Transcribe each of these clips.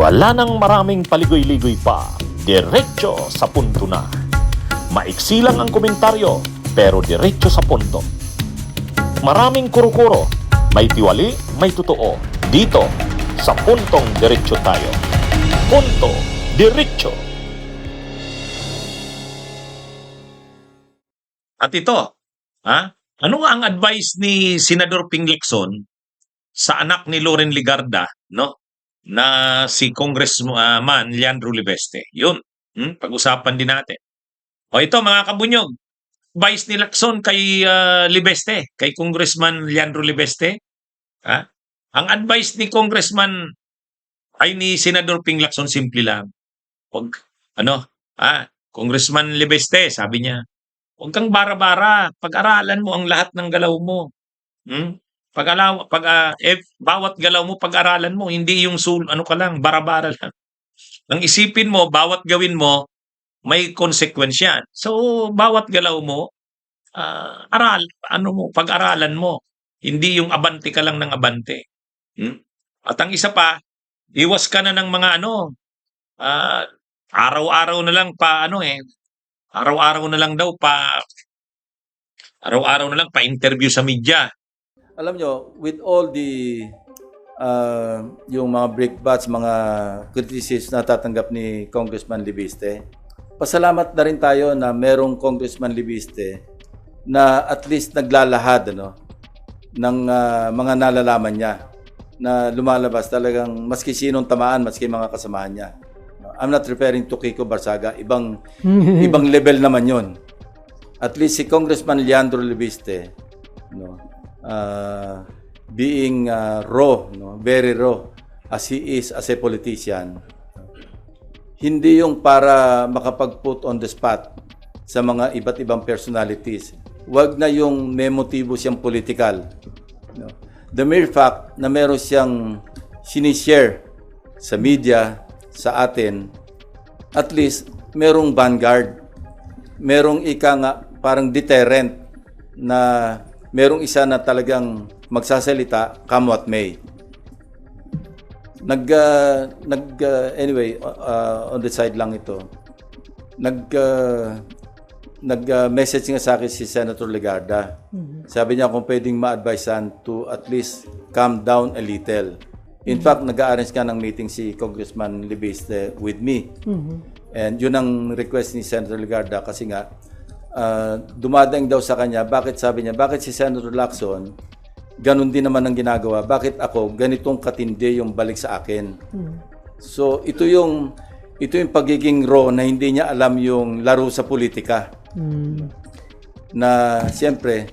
Wala nang maraming paligoy-ligoy pa, diretso sa punto na. Maiksi lang ang komentaryo, pero diretso sa punto. Maraming kuro-kuro, may tiwali, may totoo. Dito, sa Puntong Diretso tayo. Punto Diretso. At ito, ano nga ang advice ni Senador Ping Lacson sa anak ni Loren Legarda, no? Na si Congressman Leandro Libeste. Yun, pag-usapan din natin. O ito mga kabunyog, advice ni Lacson kay Libeste, kay Congressman Leandro Libeste. Ang advice ni Senador Ping Lacson simple lang. Wag, Congressman Libeste, sabi niya, huwag kang bara-bara. Pag-aralan mo ang lahat ng galaw mo. Bawat galaw mo, pag-aralan mo. Hindi yung bara-bara lang. Ang isipin mo, bawat gawin mo, may konsekwensya. So, bawat galaw mo, pag-aralan mo. Hindi yung abante ka lang ng abante. At ang isa pa, iwas ka na ng mga araw-araw na lang araw-araw na lang pa-interview sa media. Alam nyo, with all the yung mga brickbats, mga criticisms na tatanggap ni Congressman Libiste, pasalamat na rin tayo na merong Congressman Libiste na at least naglalahad ng mga nalalaman niya na lumalabas talagang maski sinong tamaan, maski mga kasamahan niya. I'm not referring to Kiko Barsaga, ibang level naman yon. At least si Congressman Leandro Libiste, being raw, very raw as he is as a politician, hindi yung para makapag-put on the spot sa mga iba't ibang personalities. Wag na yung may motibo siyang political. The mere fact na meron siyang sinishare sa media, sa atin, at least merong vanguard, merong parang deterrent na merong isa na talagang magsasalita come what may. Anyway, on the side lang ito. Nag-message nga sa akin si Senator Legarda. Sabi niya kung pwedeng ma-advisean to at least calm down a little. In fact, nag-arrange ka ng meeting si Congressman Libiste with me. And yun ang request ni Senator Legarda kasi nga dumadaing daw sa kanya, bakit si Senator Lacson ganun din naman ang ginagawa, bakit ako ganitong katindi yung balik sa akin. So ito yung pagiging raw na hindi niya alam yung laro sa politika. Na siyempre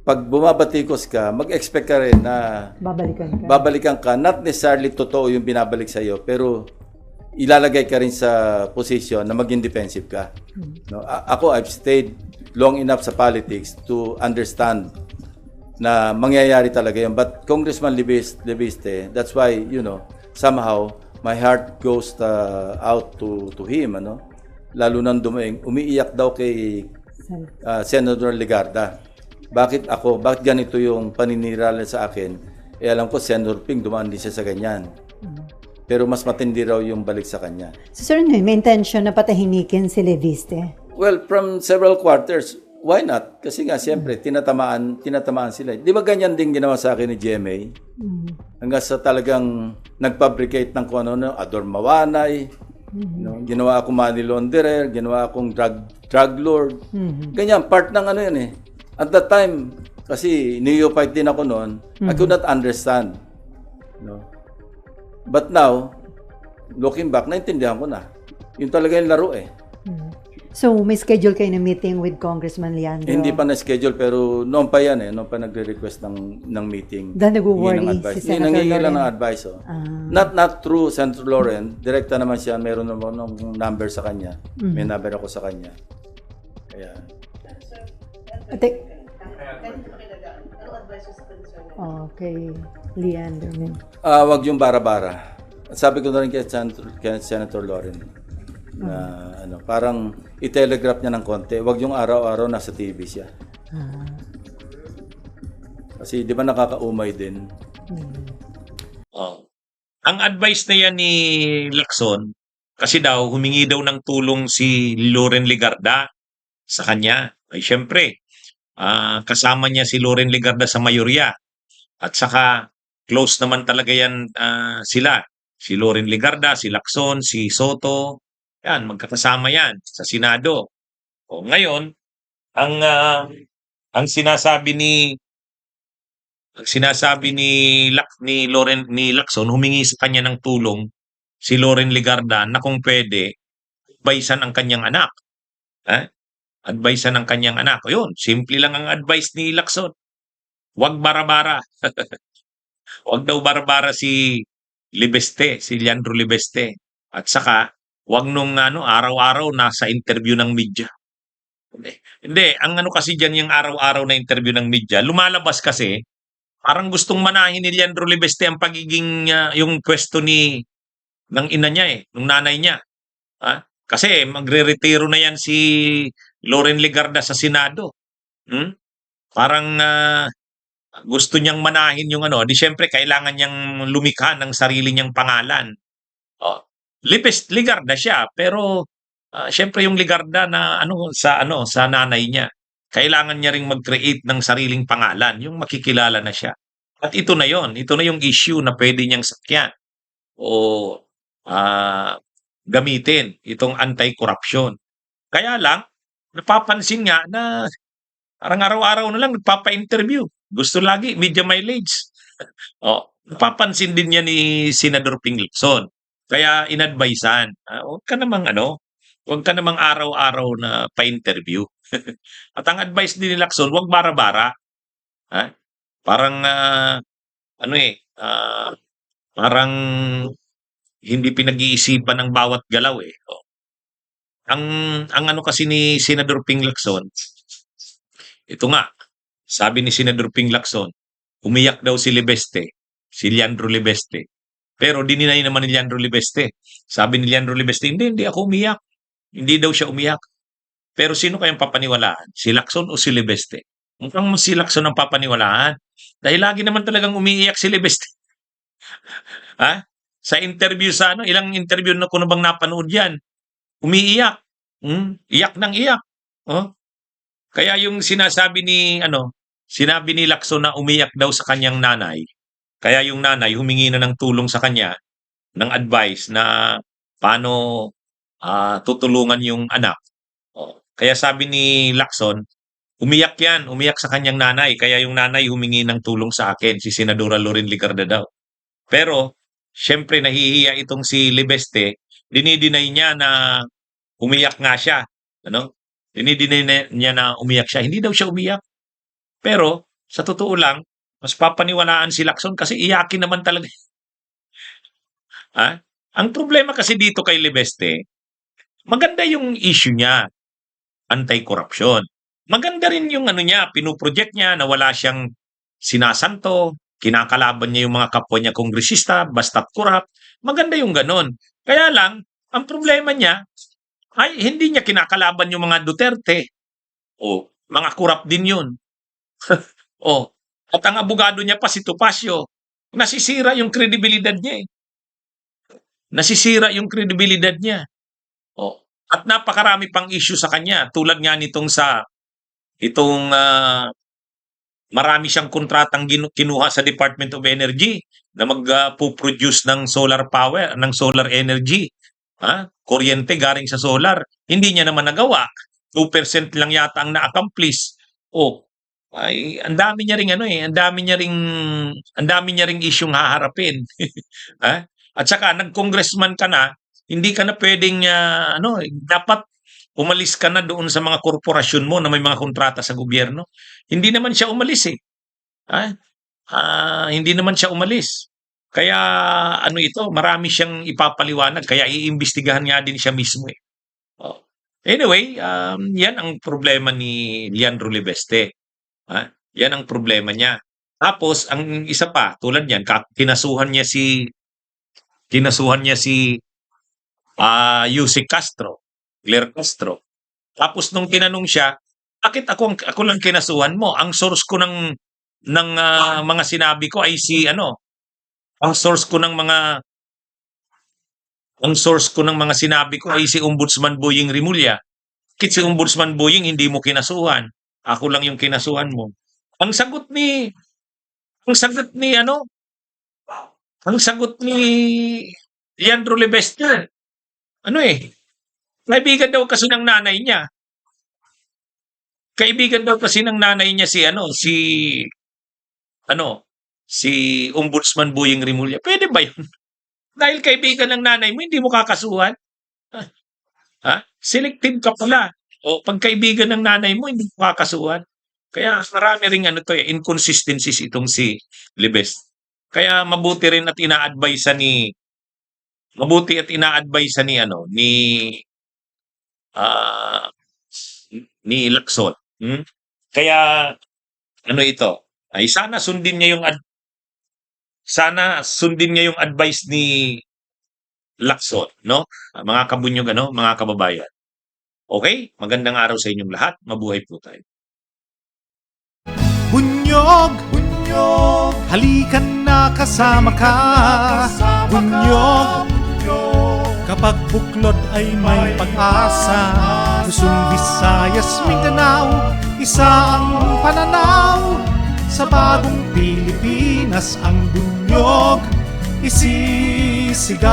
pag bumabatikos ka, mag-expect ka rin na babalikan ka. Not necessarily totoo yung binabalik sa iyo, pero ilalagay ka rin sa position na maging defensive ka. Ako, I've stayed long enough sa politics to understand na mangyayari talaga yun. But Congressman Libiste, that's why, somehow, my heart goes out to him. Lalo nang umiiyak daw kay Senator Legarda. Bakit ganito yung paninirala sa akin? Alam ko, Senator Ping, dumaan din siya sa ganyan. Pero mas matindi raw yung balik sa kanya. So, sir, may intention na patahimikin si Libiste? Well, from several quarters, why not? Kasi nga, siyempre, tinatamaan sila. Di ba ganyan din ginawa sa akin ni GMA? Hanggang sa talagang nag-fabricate ng kung ano, Ador Mawanay, ginawa akong money launderer, ginawa akong drug lord. Ganyan, part ng yan eh. At that time, kasi neophyte din ako noon, I could not understand. But now, looking back, naintindihan ko na. Yun talaga yung laro eh. So, may schedule kayo na meeting with Congressman Leandro? Hindi pa na-schedule, pero noon pa yan noon pa nagre-request ng meeting. Dahil nag-worry si Senator Nangingi lang Loren? ng advice. Not through Senator Loren. Direkta naman siya, meron naman ng number sa kanya. May number ako sa kanya. Kaya... Okay, Leandro. Wag yung bara-bara. Sabi ko na rin kay Senator Loren na parang i-telegraph niya ng konti. Wag yung araw-araw nasa TV siya. Kasi di ba nakakaumay din? ang advice na yan ni Lacson, kasi daw humingi daw ng tulong si Loren Legarda sa kanya. Ay syempre, kasama niya si Loren Legarda sa mayorya at saka close naman talaga yan sila. Si Loren Legarda, si Lacson, si Soto, yan, magkakasama yan sa Senado. O ngayon, ang ah, ang sinasabi ni Lacson, humingi sa kanya ng tulong si Loren Legarda na kung pwede advisean ang kanyang anak. Advisean ang kanyang anak. O yun, simple lang ang advice ni Lacson. Huwag bara-bara. Huwag daw bara-bara si Libeste, si Leandro Libeste. At saka, huwag nung araw-araw nasa interview ng media. Hindi, ang ano kasi diyan yung araw-araw na interview ng media, lumalabas kasi parang gustong manahin ni Leandro Libeste ang pagiging yung pwesto ng ina niya ng nanay niya. Kasi magre-retiro na yan si Loren Legarda sa Senado. Parang gusto niyang manahin yung di syempre kailangan niyang lumikha ng sarili niyang pangalan. Legarda siya, pero syempre yung Legarda na sa nanay niya. Kailangan niya ring mag-create ng sariling pangalan, yung makikilala na siya. At ito na yung issue na pwede niyang sakyan o gamitin itong anti-corruption. Kaya lang, napapansin nga na parang araw-araw na lang nagpapa-interview. Gusto lagi, media mileage. Napapansin din niya ni Senador Ping Lacson. Kaya inadvisean, huwag ka namang araw-araw na pa-interview. At ang advice din ni Lacson, huwag bara-bara. Parang parang hindi pinag-iisipan ng bawat galaw Ang kasi ni Senador Ping Lacson, ito nga, sabi ni Senador Ping Lacson, umiyak daw si Leandro Libeste. Pero dininay naman ni Leandro Libeste. Sabi ni Leandro Libeste, hindi ako umiyak. Hindi daw siya umiyak. Pero sino kayang papaniwalaan? Si Lacson o si Libeste? Mukhang si Lacson ang papaniwalaan. Dahil lagi naman talagang umiiyak si Libeste. Sa interview ilang interview na ko na bang napanood yan? Umiiyak. Iyak ng iyak. Kaya yung sinabi ni Lacson na umiyak daw sa kanyang nanay, kaya yung nanay humingi na ng tulong sa kanya, ng advice na paano tutulungan yung anak. Kaya sabi ni Lacson, umiyak sa kanyang nanay, kaya yung nanay humingi ng tulong sa akin, si Senadora Loren Legarda daw. Pero, syempre nahihiya itong si Libeste, dinideny niya na umiyak nga siya. Dinideny niya na umiyak siya. Hindi daw siya umiyak. Pero, sa totoo lang, mas papaniwalaan si Lacson kasi iyakin naman talaga. Ang problema kasi dito kay Libeste, maganda yung issue niya, anti-corruption. Maganda rin yung niya, pinuproject niya na wala siyang sinasanto, kinakalaban niya yung mga kapwa niya kongresista, basta't corrupt. Maganda yung ganon. Kaya lang, ang problema niya, ay hindi niya kinakalaban yung mga Duterte. Mga corrupt din yun. At ang abogado niya pa si Topacio, nasisira yung kredibilidad niya Nasisira yung kredibilidad niya. At napakarami pang issue sa kanya, tulad nga nitong marami siyang kontratang kinuha sa Department of Energy na magpo-produce ng solar power, ng solar energy. Kuryente galing sa solar. Hindi niya naman nagawa. 2% lang yata ang na-accomplish. Ay ang dami niya ring ang dami niya ring isyung haharapin. At saka nag-congressman ka na, hindi ka na pwedeng dapat umalis ka na doon sa mga korporasyon mo na may mga kontrata sa gobyerno. Hindi naman siya umalis hindi naman siya umalis. Kaya marami siyang ipapaliwanag, kaya iimbestigahan nga din siya mismo Anyway, yan ang problema ni Leandro Libeste. Yan ang problema niya. Tapos ang isa pa, tulad niyan, kinasuhan niya si Yusek Castro, Claire Castro. Tapos nung tinanong siya, bakit ako lang kinasuhan mo? Ang source ko ng mga sinabi ko ay ang source ko ng mga ang source ko ng mga sinabi ko ay si Ombudsman Boying Rimulya. Kit si Ombudsman Boying hindi mo kinasuhan. Ako lang yung kinasuhan mo. Ang sagot ni Leandro Lebeste, kaibigan daw kasi ng nanay niya. Kaibigan daw kasi ng nanay niya si Ombudsman Boying Rimulya. Pwede ba yun? Dahil kaibigan ng nanay mo, hindi mo kakasuhan? Ha? Selective ka pala. O pag kaibigan ng nanay mo, hindi mo kakasuhan. Kaya marami ring inconsistencies itong si Libes. Kaya mabuti at ina-advise ni Lacson. Kaya ay sana sundin niya yung advice ni Lacson, no? Mga kabunyog, mga kababayan. Okay? Magandang araw sa inyong lahat. Mabuhay po tayo. Bunyog, bunyog, halikan na kasama ka. Bunyog, kapag buklod ay may pag-asa. Luzon, Visayas, Mindanao, isa ang pananaw. Sa bagong Pilipinas ang bunyog isisigaw.